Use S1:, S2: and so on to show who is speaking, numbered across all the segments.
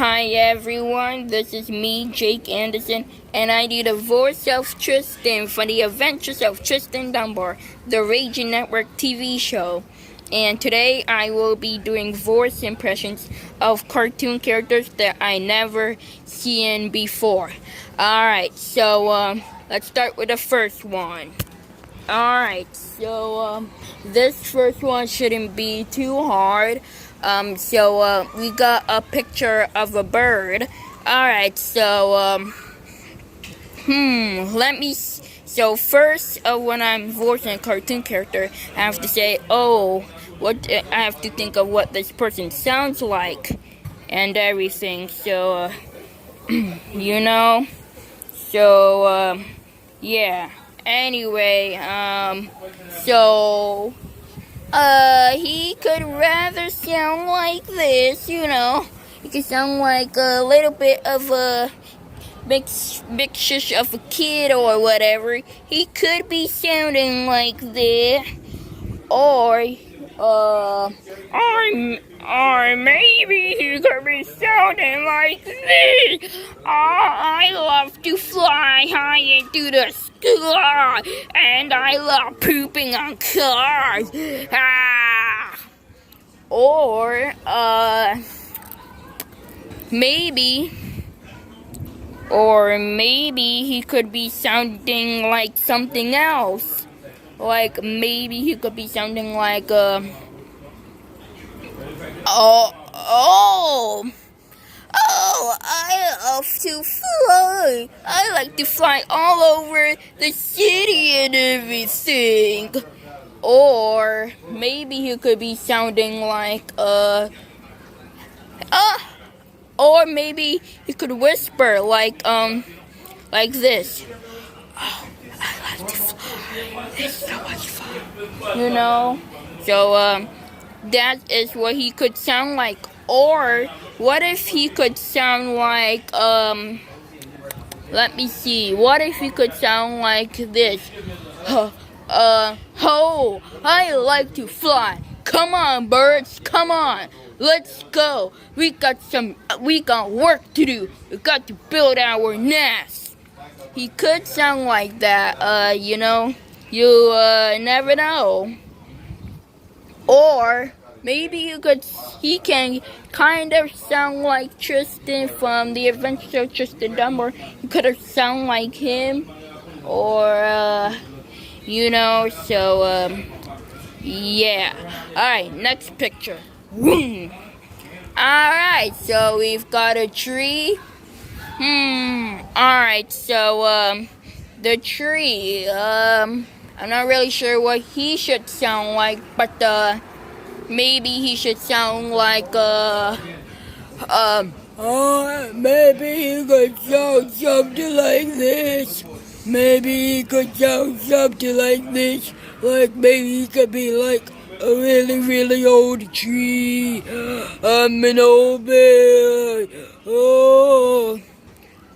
S1: Hi everyone, this is me, Jake Anderson, and I do the voice of Tristan for the Adventures of Tristan Dunbar, the Raging Network TV show. And today I will be doing voice impressions of cartoon characters that I never seen before. Alright, so let's start with the first one. Alright, so this first one shouldn't be too hard. We got a picture of a bird. Alright, so so first, when I'm voicing a cartoon character, I have to say, I have to think of what this person sounds like and everything. So, yeah. Anyway, he could rather sound like this, He could sound like a little bit of a big shush of a kid or whatever. He could be sounding like that. Or maybe he could be sounding like this. I love to fly high into the sky, and I love pooping on cars. Or maybe he could be sounding like something else. Like maybe he could be sounding like I love to fly. I like to fly all over the city and everything. Or maybe he could be sounding like or maybe he could whisper like this. Oh, I like to fly. It's so much fun. So that is what he could sound like. Or what if he could sound like let me see. What if he could sound like this? I like to fly. Come on, birds, come on. Let's go. We got work to do. We got to build our nest. He could sound like that, you never know. Or maybe he can kind of sound like Tristan from the Adventures of Tristan Dunbar. He could have sound like him. Or, yeah. Alright, next picture. Alright, so we've got a tree. Alright, so, the tree, I'm not really sure what he should sound like, but, maybe he should sound like, maybe he could sound something like this. Maybe he could sound something like this. Like, maybe he could be like a really, really old tree. I'm an old man. Oh.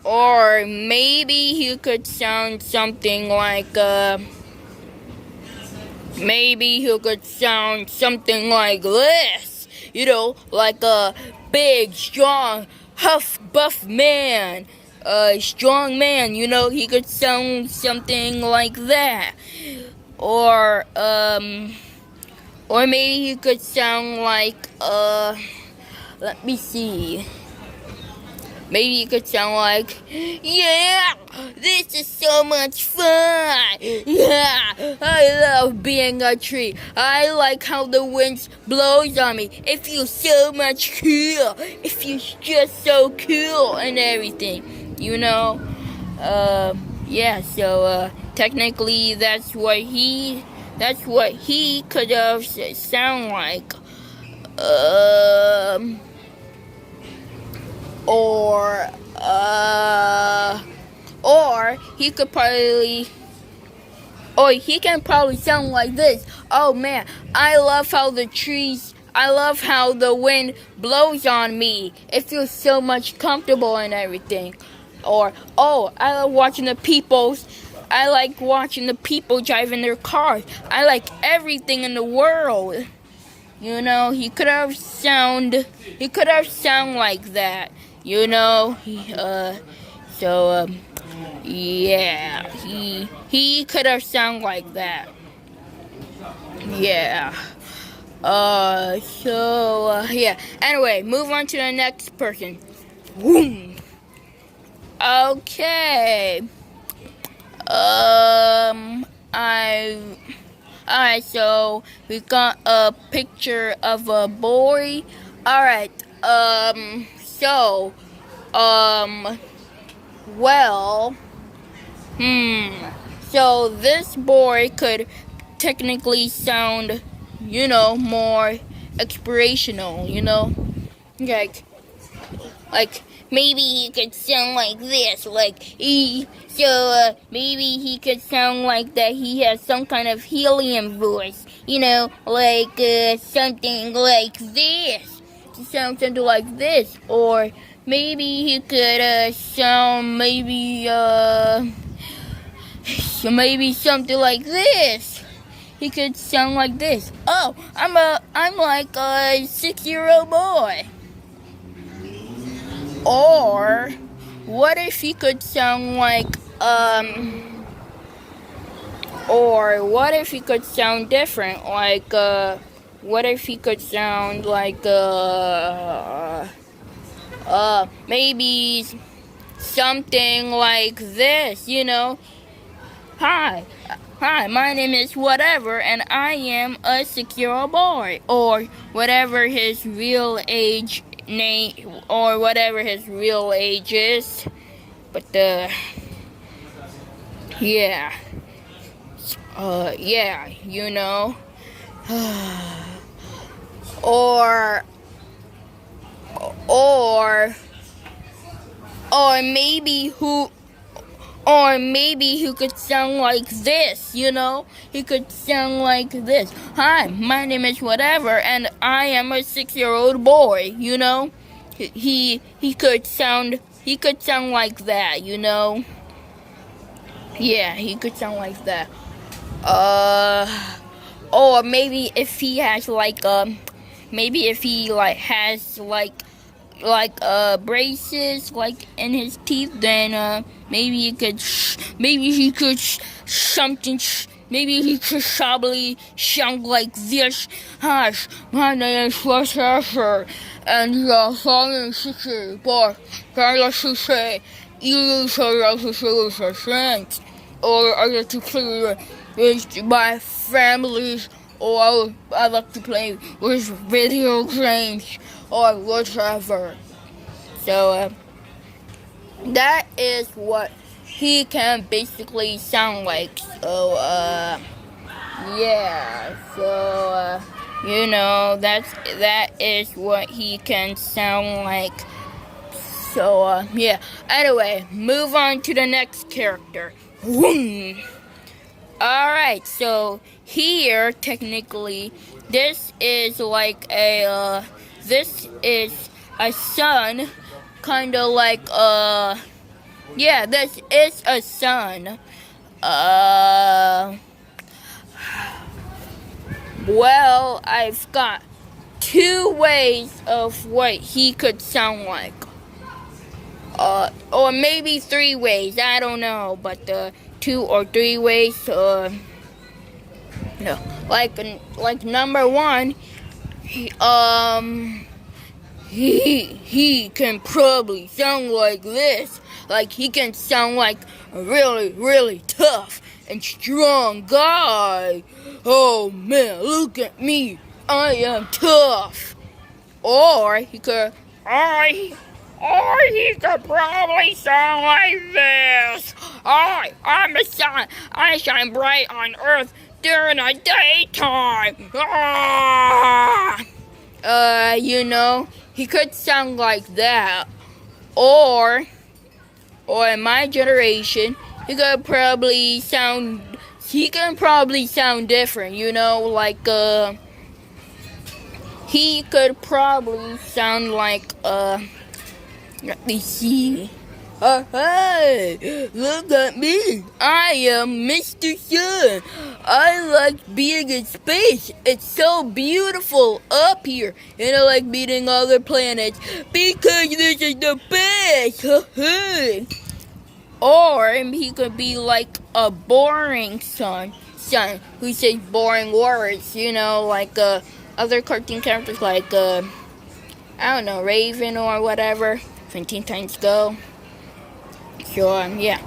S1: Or maybe he could sound something like, maybe he could sound something like this. Like a big, strong, buff man. Strong man, he could sound something like that. Or maybe he could sound like, let me see. Maybe he could sound like, yeah, this is so much fun. Yeah, I love being a tree. I like how the wind blows on me. It feels so much cool. It feels just so cool and everything, Yeah, so technically that's what he could have sound like. Or he could probably, or he can probably sound like this. Oh man, I love how the wind blows on me. It feels so much comfortable and everything. Or, I like watching the people driving their cars. I like everything in the world. He could have sound like that. you know. So yeah, he could have sound like that. Yeah. Yeah. Anyway, move on to the next person. Boom. Okay. I. Alright, so we got a picture of a boy. Alright, so, well, so this boy could technically sound, more expirational, like maybe he could sound like this, maybe he could sound like that he has some kind of helium voice, something like this, something like this, or maybe he could sound maybe something like this. He could sound like this. Oh, I'm like a 6-year-old boy. Or what if he could sound like or what if he could sound different, like what if he could sound like maybe something like this, Hi, my name is whatever, and I am a 6-year-old boy, or whatever his real age name, or whatever his real age is. But yeah, or or maybe who. Or maybe he could sound like this, He could sound like this. Hi, my name is whatever, and I am a 6-year-old boy, He could sound like that, Yeah, he could sound like that. Or maybe if he has has braces in his teeth, then maybe he could probably sound like this. Hi, my name is whatever, and your song is 6 boy. Can I say you friends, or I like to play with my families, or I like to play with video games, or whatever. So that is what he can basically sound like. So yeah. So that is what he can sound like. So yeah. Anyway, move on to the next character. Alright, so here technically this is a sun, kind of like this is a sun. Well, I've got 2 ways of what he could sound like. Or maybe 3 ways, I don't know, but 2 or 3 ways. Like number 1, he can probably sound like this. Like he can sound like a really, really tough and strong guy. Oh man, look at me, I am tough. Or he could probably sound like this. I'm the sun. I shine bright on Earth during the daytime. He could sound like that. Or in my generation, he can probably sound different, he could probably sound like let me see. Hey, look at me. I am Mr. Sun. I like being in space. It's so beautiful up here. And I like meeting other planets because this is the best. Or he could be like a boring son who says boring words, like other cartoon characters like, I don't know, Raven or whatever from Teen Titans Go. So, yeah.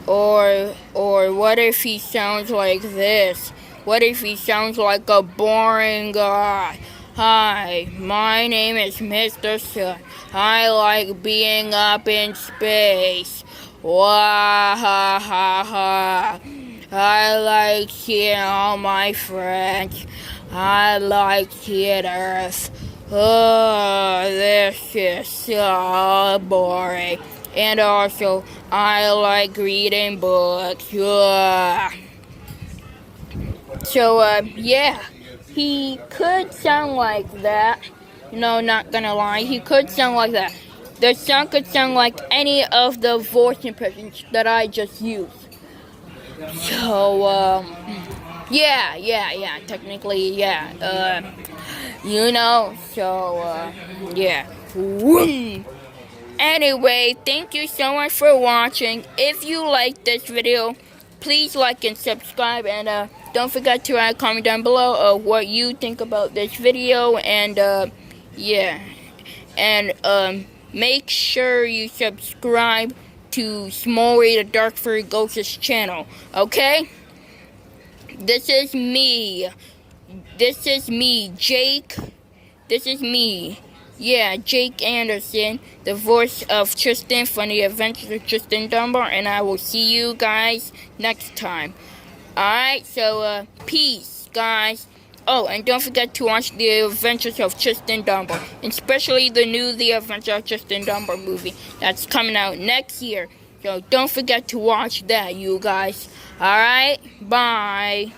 S1: Or what if he sounds like this? What if he sounds like a boring guy? Hi, my name is Mr. Sun. I like being up in space. Wah ha ha ha. I like seeing all my friends. I like seeing Earth. Oh, this is so boring. And also, I like reading books. Ugh. So, yeah. He could sound like that. Not gonna lie. He could sound like that. The song could sound like any of the voice impressions that I just used. So, yeah. Technically, yeah. So, yeah. Anyway, thank you so much for watching. If you like this video, please like and subscribe, and don't forget to comment down below what you think about this video, and yeah, and make sure you subscribe to Smallray the Dark Furry Ghost's channel. Okay, this is me, Jake. This is me. Yeah, Jake Anderson, the voice of Tristan from the Adventures of Tristan Dunbar, and I will see you guys next time. Alright, so, peace, guys. Oh, and don't forget to watch the Adventures of Tristan Dunbar, especially the new The Adventures of Tristan Dunbar movie that's coming out next year. So don't forget to watch that, you guys. Alright, bye.